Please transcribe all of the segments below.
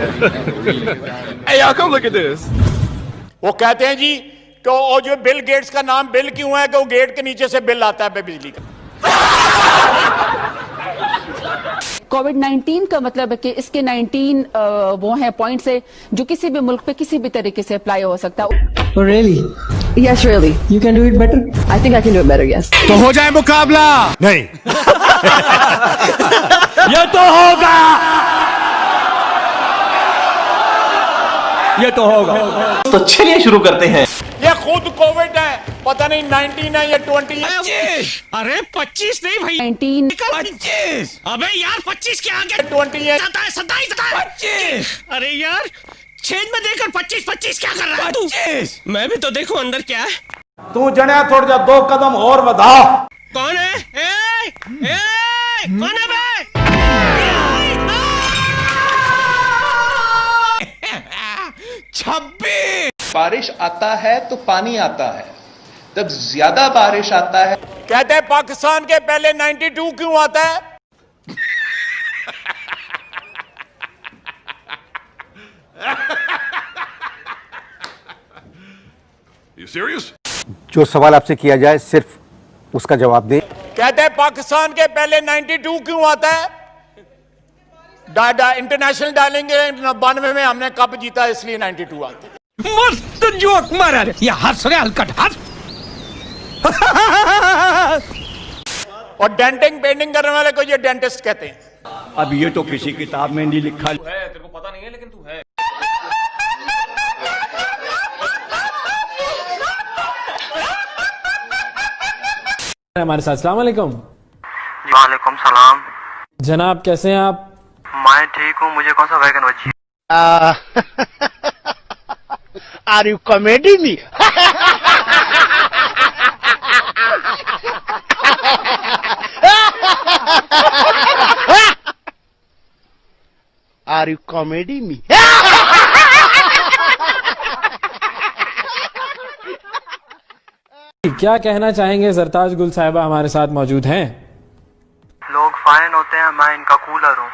Hey, y'all, come look at this. वो कहते हैं जी कि वो जो बिल गेट्स का नाम बिल क्यों है कि वो गेट के नीचे से बिल आता है बिजली का। कोविड-19 का मतलब है कि इसके 19 वो हैं पॉइंट्स है जो किसी भी मुल्क पे किसी भी तरीके से अप्लाई हो सकता है। Oh, really? Yes, really. You can do it better? I think I can do it better, yes. तो हो जाए मुकाबला। नहीं ये तो होगा, ये तो होगा। तो चलिए शुरू करते हैं। ये खुद कोविड है, पता नहीं 19 है या 20 है। 25। अरे 25 नहीं भाई, 19 25। अबे यार 25 के आगे 20 है। 27 25। अरे यार छेद में देकर 25 क्या कर रहा है तू? 25। मैं भी तो देखूं अंदर क्या है। तू जने थोड़ा जा 2 कदम और बढ़ा। कौन है? कौन है बे? 26। बारिश आता है तो पानी आता है, जब ज्यादा बारिश आता है कहते हैं पाकिस्तान के पहले 92 क्यों आता है? You serious? जो सवाल आपसे किया जाए सिर्फ उसका जवाब दें। कहते हैं पाकिस्तान के पहले 92 क्यों आता है? इंटरनेशनल डालेंगे 92 में हमने कप जीता इसलिए 92 आता है। मस्त जोक मारा रे, ये हंस रहे हलकट हंस। और डेंटिंग पेंटिंग करने वाले को ये डेंटिस्ट कहते हैं। अब ये तो किसी किताब में नहीं लिखा है। तेरे को पता नहीं है लेकिन तू है। हमारे साथ। अस्सलाम वालेकुम। वालेकुम सलाम। जनाब कैसे हैं आप? मैं ठीक हूँ, मुझे कौन सा वैगन बची? Are you comedy me? Are you comedy me? क्या कहना चाहेंगे? सरताज गुल साहिबा हमारे साथ मौजूद हैं। लोग फाइन होते हैं, मैं इनका कूलर हूँ।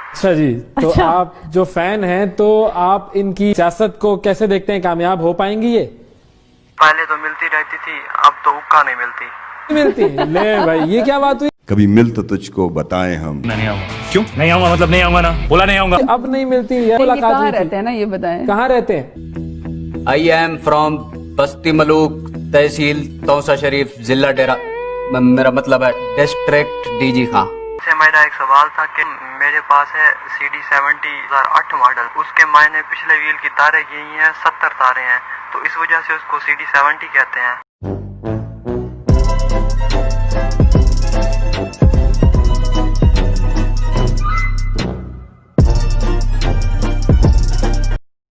अच्छा जी, तो आप जो फैन हैं तो आप इनकी सियासत को कैसे देखते हैं? कामयाब हो पाएंगी ये? पहले तो मिलती रहती थी, अब तो उक्का नहीं मिलती। ले भाई, ये क्या बात हुई? कभी मिल तो तुझको बताएं हम। नहीं आऊंगा। क्यों नहीं आऊंगा? मतलब नहीं आऊंगा ना, बोला नहीं आऊंगा। अब नहीं मिलती है। ये कहाँ रहते हैं ना, ये बताएं। कहाँ रहते हैं? आई एम फ्रॉम बस्ती मलूक, तहसील तौसा शरीफ, जिला डेरा, मेरा मतलब है डिस्ट्रिक्ट डीजी खां। से मेरा एक सवाल था कि मेरे पास है CD70 2008 मॉडल, उसके मायने पिछले व्हील की तारें यही हैं, 70 तारें हैं, तो इस वजह से उसको CD70 कहते हैं।